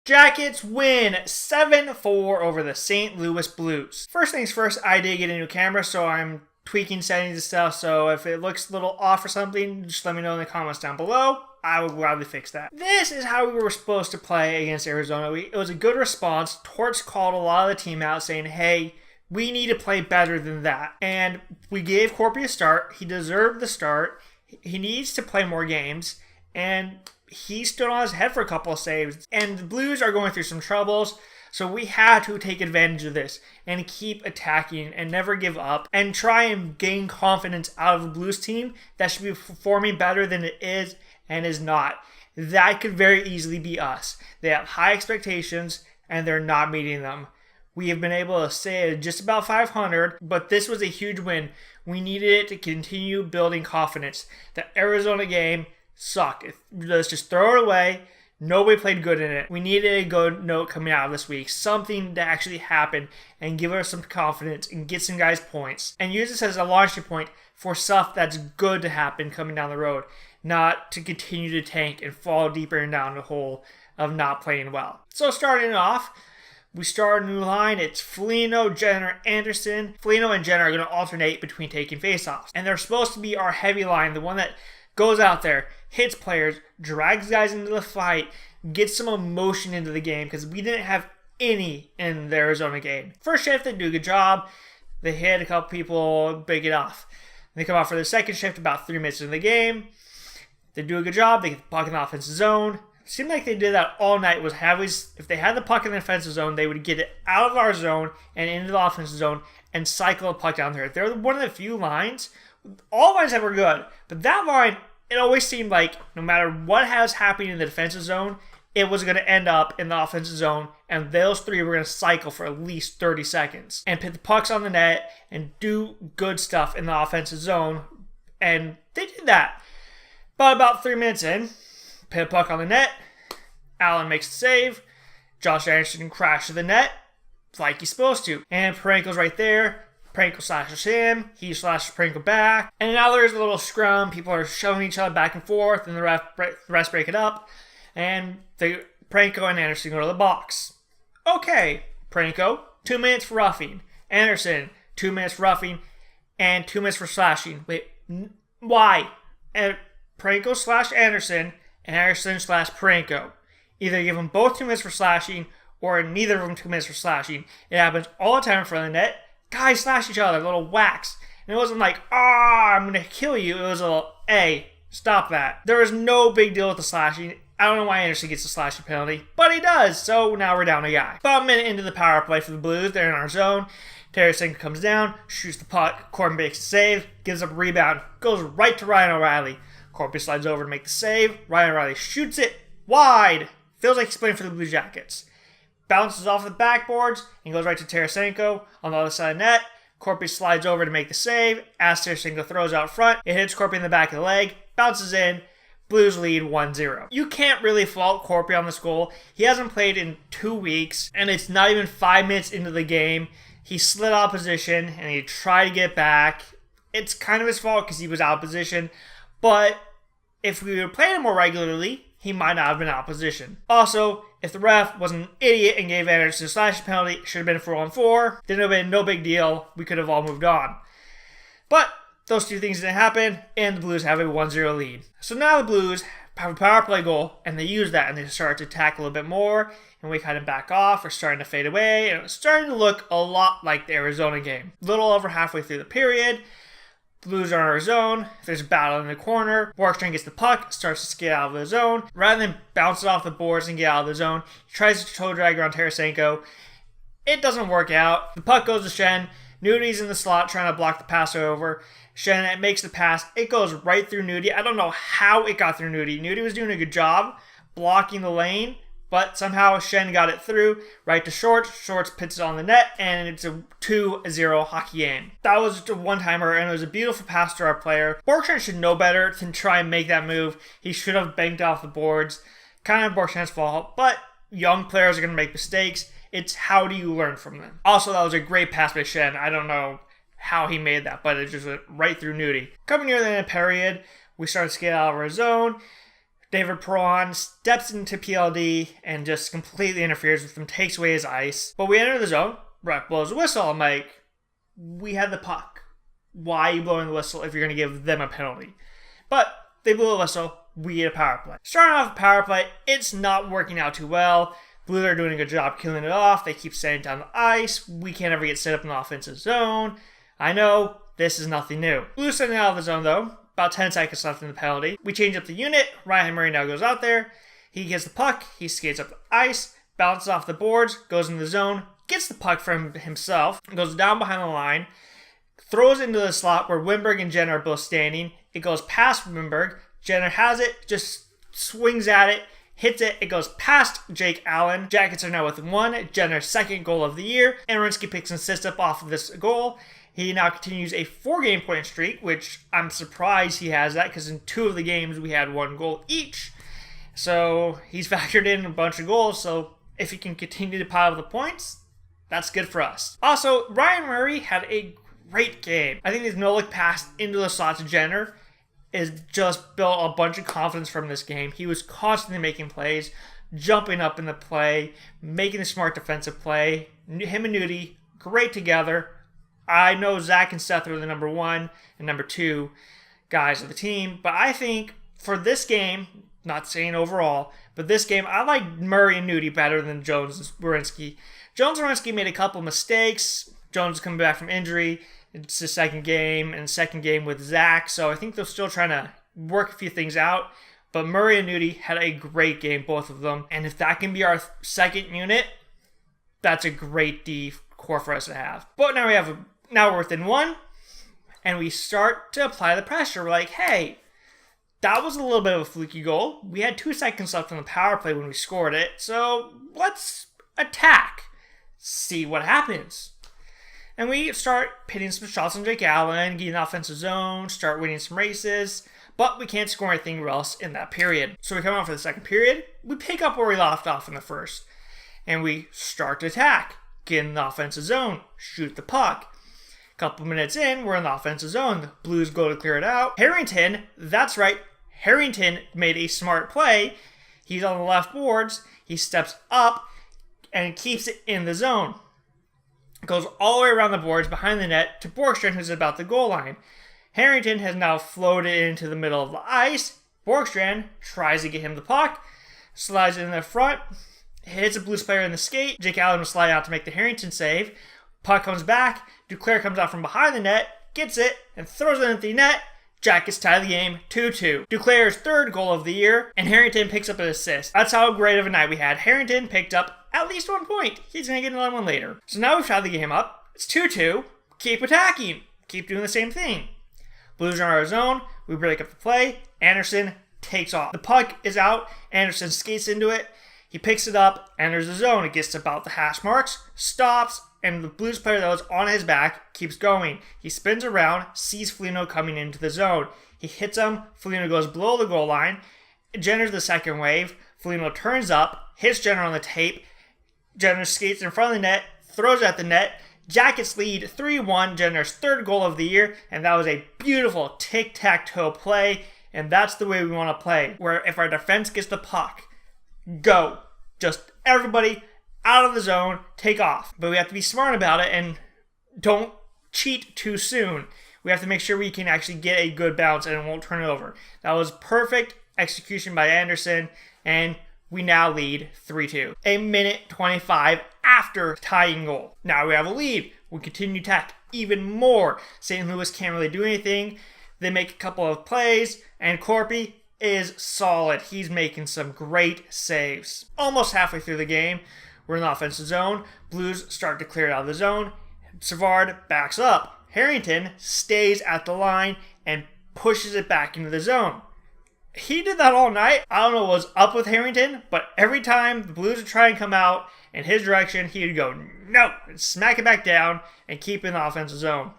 Jackets win 7-4 over the St. Louis Blues. First things first, I did get a new camera, so I'm tweaking settings and stuff, so if it looks a little off or something, just let me know in the comments down below. I would gladly fix that. This is how we were supposed to play against Arizona. It was a good response. Torts called a lot of the team out saying, hey, we need to play better than that. And we gave Corpy a start. He deserved the start. He needs to play more games. And he stood on his head for a couple of saves. And the Blues are going through some troubles. So we had to take advantage of this and keep attacking and never give up and try and gain confidence out of the Blues team that should be performing better than it is and is not. That could very easily be us. They have high expectations and they're not meeting them. We have been able to stay at just about 500, but this was a huge win. We needed it to continue building confidence. The Arizona game sucked. Let's just throw it away. Nobody played good in it. We needed a good note coming out of this week. Something to actually happen and give us some confidence and get some guys points. And use this as a launching point for stuff that's good to happen coming down the road. Not to continue to tank and fall deeper and down the hole of not playing well. So starting off, we start a new line. It's Foligno, Jenner, Anderson. Foligno and Jenner are going to alternate between taking faceoffs. And they're supposed to be our heavy line, the one that goes out there, hits players, drags guys into the fight, gets some emotion into the game, because we didn't have any in the Arizona game. First shift, they do a good job. They hit a couple people, break it off. They come out for the second shift about 3 minutes into the game. They do a good job. They get the puck in the offensive zone. Seemed like they did that all night. If they had the puck in the offensive zone, they would get it out of our zone and into the offensive zone and cycle the puck down there. They're one of the few lines, all lines that were good, but that line, it always seemed like no matter what has happening in the defensive zone, it was going to end up in the offensive zone, and those three were going to cycle for at least 30 seconds and put the pucks on the net and do good stuff in the offensive zone, and they did that. But about 3 minutes in, put a puck on the net, Allen makes the save, Josh Anderson crashes the net like he's supposed to, and Parenko's right there. Parenko slashes him, he slashes Parenko back, and now there's a little scrum. People are shoving each other back and forth, and the refs break it up, and Parenko and Anderson go to the box. Okay, Parenko, 2 minutes for roughing. Anderson, 2 minutes for roughing, and 2 minutes for slashing. Wait, why? And Parenko slash Anderson, and Anderson slash Parenko. Either give them both 2 minutes for slashing, or neither of them 2 minutes for slashing. It happens all the time in front of the net. Guys slash each other, little whacks. And it wasn't like, I'm going to kill you. It was a little, hey, stop that. There is no big deal with the slashing. I don't know why Anderson gets the slashing penalty, but he does. So now we're down a guy. About a minute into the power play for the Blues, they're in our zone. Tarasenko comes down, shoots the puck. Corbin makes the save, gives up a rebound, goes right to Ryan O'Reilly. Corbin slides over to make the save. Ryan O'Reilly shoots it wide. Feels like he's playing for the Blue Jackets. Bounces off the backboards and goes right to Tarasenko on the other side of the net. Corpy slides over to make the save. As Tarasenko throws out front, it hits Corpy in the back of the leg, bounces in. Blues lead 1-0. You can't really fault Corpy on this goal. He hasn't played in 2 weeks, and it's not even 5 minutes into the game. He slid out of position, and he tried to get back. It's kind of his fault because he was out of position, but if we were playing him more regularly, he might not have been out of position. Also, if the ref was an idiot and gave Anderson a slashing penalty, it should have been 4-on-4. Then it would have been no big deal. We could have all moved on. But those two things didn't happen, and the Blues have a 1-0 lead. So now the Blues have a power play goal, and they use that, and they start to attack a little bit more, and we kind of back off. We're starting to fade away, and it's starting to look a lot like the Arizona game. A little over halfway through the period, Blues are in our zone. There's a battle in the corner. Borkstrand gets the puck, starts to skate out of the zone. Rather than bounce it off the boards and get out of the zone, he tries to toe drag around Tarasenko. It doesn't work out. The puck goes to Shen. Nudi's in the slot trying to block the pass over. Shen makes the pass. It goes right through Nudi. I don't know how it got through Nudi. Nudi was doing a good job blocking the lane, but somehow Shen got it through right to Shorts. Shorts puts it on the net, and it's a 2-0 hockey game. That was just a one-timer, and it was a beautiful pass to our player. Borkstrand should know better than try and make that move. He should have banked off the boards. Kind of Borkstrand's fault, but young players are going to make mistakes. It's how do you learn from them. Also, that was a great pass by Shen. I don't know how he made that, but it just went right through Nudi. Coming near the end of the period, we started to skate out of our zone. David Perron steps into PLD and just completely interferes with him, takes away his ice. But we enter the zone. Brock blows a whistle. I'm like, we had the puck. Why are you blowing the whistle if you're going to give them a penalty? But they blew a whistle. We get a power play. Starting off the power play, it's not working out too well. Blues are doing a good job killing it off. They keep sending it down the ice. We can't ever get set up in the offensive zone. I know, this is nothing new. Blues sending out of the zone though. About 10 seconds left in the penalty. We change up the unit. Ryan Murray now goes out there. He gets the puck. He skates up the ice. Bounces off the boards. Goes in the zone. Gets the puck from himself. Goes down behind the line. Throws into the slot where Wimberg and Jenner are both standing. It goes past Wimberg. Jenner has it. Just swings at it. Hits it. It goes past Jake Allen. Jackets are now with 1. Jenner's second goal of the year. And Rinsky picks an assist up off of this goal. He now continues a 4-game point streak, which I'm surprised he has that because in 2 of the games we had 1 goal each. So he's factored in a bunch of goals. So if he can continue to pile up the points, that's good for us. Also, Ryan Murray had a great game. I think his no-look pass into the slot to Jenner is just built a bunch of confidence from this game. He was constantly making plays, jumping up in the play, making a smart defensive play. Him and Nudie, great together. I know Zach and Seth are the number 1 and number 2 guys of the team, but I think for this game, not saying overall, but this game, I like Murray and Nudie better than Jones and Werenski. Jones and Werenski made a couple mistakes. Jones is coming back from injury. It's his second game with Zach, so I think they're still trying to work a few things out. But Murray and Nudie had a great game, both of them. And if that can be our second unit, that's a great D core for us to have. But now we're within 1, and we start to apply the pressure. We're like, hey, that was a little bit of a fluky goal. We had 2 seconds left on the power play when we scored it, so let's attack. See what happens. And we start pitting some shots on Jake Allen, getting the offensive zone, start winning some races, but we can't score anything else in that period. So we come out for the second period, we pick up where we left off in the first, and we start to attack, get in the offensive zone, shoot the puck. Couple minutes in, we're in the offensive zone. The Blues go to clear it out. Harrington, that's right, Harrington made a smart play. He's on the left boards. He steps up and keeps it in the zone. Goes all the way around the boards behind the net to Borgstrand, who's about the goal line. Harrington has now floated into the middle of the ice. Borgstrand tries to get him the puck, slides it in the front, hits a Blues player in the skate. Jake Allen will slide out to make the Harrington save. Puck comes back. Duclair comes out from behind the net, gets it, and throws it into the net. Jackets tie the game 2-2. Duclair's 3rd goal of the year, and Harrington picks up an assist. That's how great of a night we had. Harrington picked up at least 1 point. He's going to get another one later. So now we've tied the game up. It's 2-2. Keep attacking. Keep doing the same thing. Blues are in our zone. We break up the play. Anderson takes off. The puck is out. Anderson skates into it. He picks it up, enters the zone. It gets to about the hash marks, stops, and the Blues player that was on his back keeps going. He spins around, sees Foligno coming into the zone. He hits him. Foligno goes below the goal line. Jenner's the second wave. Foligno turns up, hits Jenner on the tape. Jenner skates in front of the net, throws at the net. Jackets lead 3-1, Jenner's 3rd goal of the year, and that was a beautiful tic-tac-toe play, and that's the way we want to play, where if our defense gets the puck, go. Just everybody out of the zone, take off. But we have to be smart about it and don't cheat too soon. We have to make sure we can actually get a good bounce and it won't turn it over. That was perfect execution by Anderson, and we now lead 3-2. A minute 25 after tying goal. Now we have a lead. We continue to attack even more. St. Louis can't really do anything. They make a couple of plays, and Corpy is solid. He's making some great saves. Almost halfway through the game, we're in the offensive zone. Blues start to clear it out of the zone. Savard backs up. Harrington stays at the line and pushes it back into the zone. He did that all night. I don't know what was up with Harrington, but every time the Blues would try and come out in his direction, he would go, no, and smack it back down and keep in the offensive zone.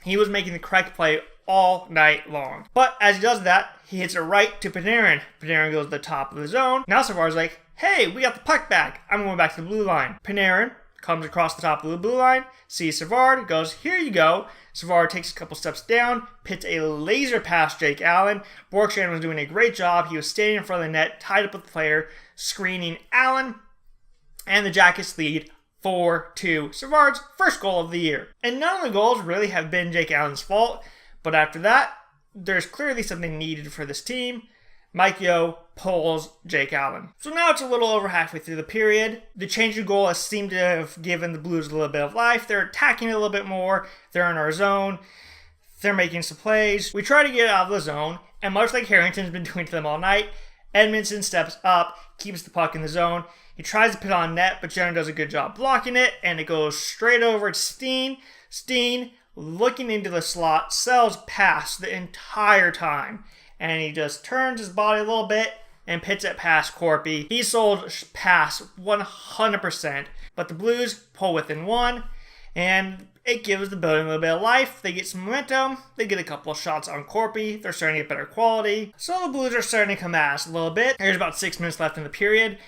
He was making the correct play all night long. But as he does that, he hits it right to Panarin. Panarin goes to the top of the zone. Now Savard's like, hey, we got the puck back. I'm going back to the blue line. Panarin comes across the top of the blue line, sees Savard, goes, here you go. Savard takes a couple steps down, pits a laser past Jake Allen. Borkstrand was doing a great job. He was standing in front of the net, tied up with the player, screening Allen, and the Jackets lead 4-2. Savard's first goal of the year. And none of the goals really have been Jake Allen's fault, but after that, there's clearly something needed for this team. Mike Yeo pulls Jake Allen. So now it's a little over halfway through the period. The change of goal has seemed to have given the Blues a little bit of life. They're attacking a little bit more. They're in our zone. They're making some plays. We try to get out of the zone, and much like Harrington's been doing to them all night, Edmondson steps up, keeps the puck in the zone. He tries to put on net, but Jenner does a good job blocking it, and it goes straight over to Steen. Steen, looking into the slot, sells past the entire time. And he just turns his body a little bit and pits it past Corpy. He sold pass 100%, but the Blues pull within one, and it gives the building a little bit of life. They get some momentum. They get a couple of shots on Corpy. They're starting to get better quality. So the Blues are starting to come at us a little bit. There's about 6 minutes left in the period.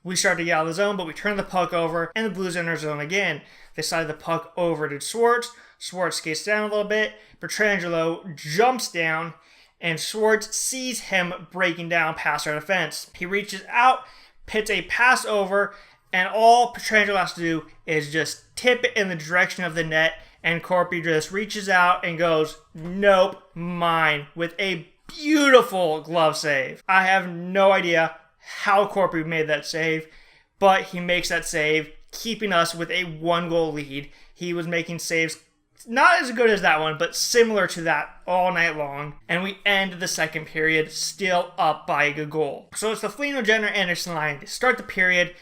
We start to get out of the zone, but we turn the puck over, and the Blues enter zone again. They slide the puck over to Schwartz. Schwartz skates down a little bit. Pietrangelo jumps down, and Schwartz sees him breaking down past our defense. He reaches out, pits a pass over, and all Pietrangelo has to do is just tip it in the direction of the net, and Corpy just reaches out and goes, nope, mine, with a beautiful glove save. I have no idea how Corpy made that save, but he makes that save, keeping us with a 1-goal lead. He was making saves not as good as that one, but similar to that all night long. And we end the second period still up by a good goal. So it's the Foligno, Jenner, Anderson line. They start the period.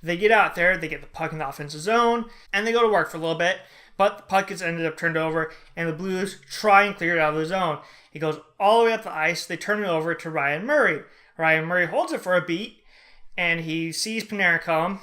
They get out there. They get the puck in the offensive zone. And they go to work for a little bit. But the puck gets ended up turned over. And the Blues try and clear it out of the zone. It goes all the way up the ice. They turn it over to Ryan Murray. Ryan Murray holds it for a beat. And he sees Panarin come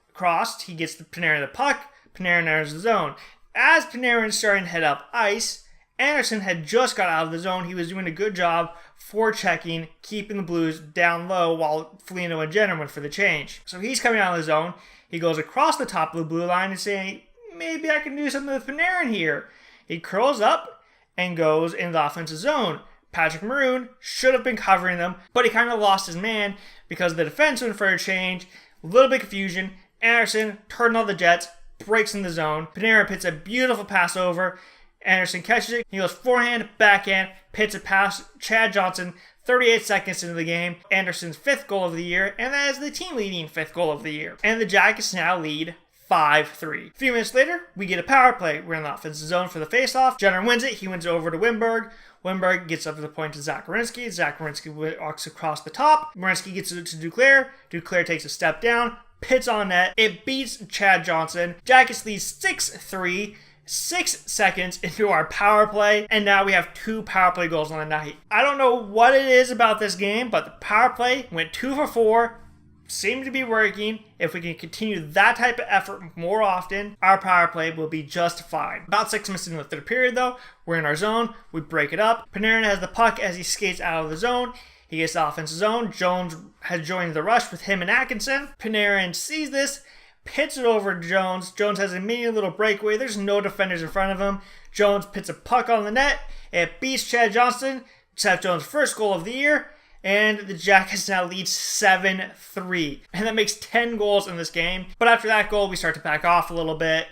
across. He gets Panarin the puck. Panarin enters the zone. As Panarin's starting to head up ice, Anderson had just got out of the zone. He was doing a good job forechecking, keeping the Blues down low while Foligno and Jenner went for the change. So he's coming out of the zone. He goes across the top of the blue line and saying, maybe I can do something with Panarin here. He curls up and goes in the offensive zone. Patrick Maroon should have been covering them, but he kind of lost his man because the defense went for a change. A little bit of confusion. Anderson turned on the Jets, breaks in the zone. Panarin pits a beautiful pass over. Anderson catches it. He goes forehand, backhand, pits it past Chad Johnson. 38 seconds into the game. Anderson's 5th goal of the year, and that is the team-leading 5th goal of the year. And the Jackets now lead 5-3. A few minutes later, we get a power play. We're in the offensive zone for the faceoff. Jenner wins it. He wins it over to Wimberg. Wimberg gets up to the point to Zach Werenski. Zach Werenski walks across the top. Werenski gets it to Duclair. Duclair takes a step down. Pits on net. It beats Chad Johnson. Jackets leads 6-3, 6 seconds into our power play, and now we have 2 power play goals on the night. I don't know what it is about this game, but the power play went 2 for 4, seemed to be working. If we can continue that type of effort more often, our power play will be just fine. About 6 minutes into the third period, though, we're in our zone. We break it up. Panarin has the puck as he skates out of the zone. He gets the offensive zone. Jones has joined the rush with him and Atkinson. Panarin sees this, pits it over to Jones. Jones has a mini little breakaway. There's no defenders in front of him. Jones pits a puck on the net. It beats Chad Johnson. Seth Jones' first goal of the year. And the Jackets now lead 7-3. And that makes 10 goals in this game. But after that goal, we start to back off a little bit.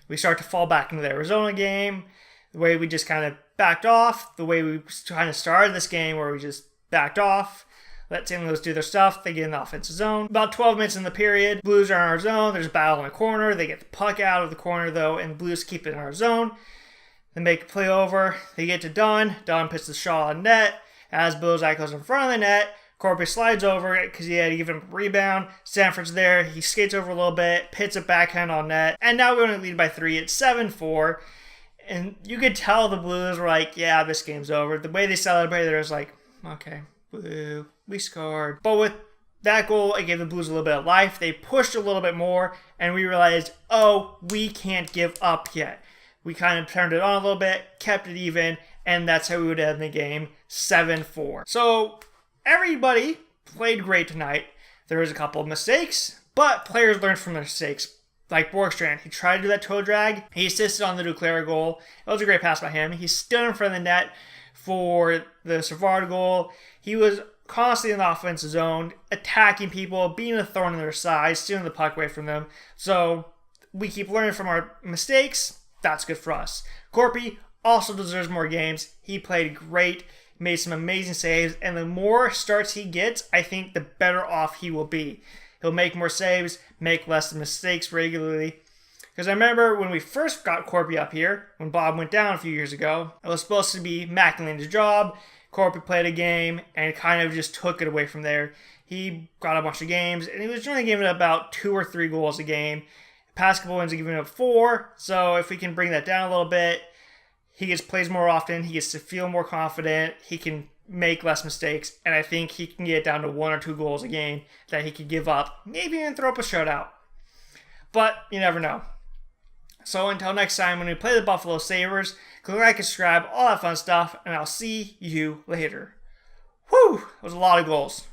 We start to fall back into the Arizona game. The way we just kind of backed off. The way we kind of started this game where we just backed off, let St. Louis do their stuff. They get in the offensive zone. About 12 minutes in the period, Blues are in our zone. There's a battle in the corner. They get the puck out of the corner, though, and Blues keep it in our zone. They make a play over. They get to Dunn. Dunn puts the shot on net. As Bozak goes in front of the net, Corpy slides over it because he had to give him a rebound. Sanford's there. He skates over a little bit, pits a backhand on net, and now we're going to lead by 3. It's 7-4. And you could tell the Blues were like, yeah, this game's over. The way they celebrated, it was like, okay, Blue, we scored. But with that goal, it gave the Blues a little bit of life. They pushed a little bit more, and we realized, oh, we can't give up yet. We kind of turned it on a little bit, kept it even, and that's how we would end the game, 7-4. So everybody played great tonight. There was a couple of mistakes, but players learned from their mistakes. like Borgstrand. He tried to do that toe drag. He assisted on the Duclair goal. It was a great pass by him. He stood in front of the net for the Savard goal. He was constantly in the offensive zone, attacking people, being a thorn in their side, stealing the puck away from them. So we keep learning from our mistakes. That's good for us. Corpy also deserves more games. He played great, made some amazing saves, and the more starts he gets, I think the better off he will be. He'll make more saves, make less mistakes regularly. Because I remember when we first got Corpy up here, when Bob went down a few years ago, it was supposed to be McElhinn's job. Corpy played a game and kind of just took it away from there. He got a bunch of games, and he was only giving up about 2 or 3 goals a game. Past couple wins, giving up 4. So if we can bring that down a little bit, he gets plays more often. He gets to feel more confident. He can make less mistakes, and I think he can get down to 1 or 2 goals a game that he could give up, maybe even throw up a shutout. But you never know. So until next time, when we play the Buffalo Sabres, click like and subscribe, all that fun stuff, and I'll see you later. Whew, that was a lot of goals.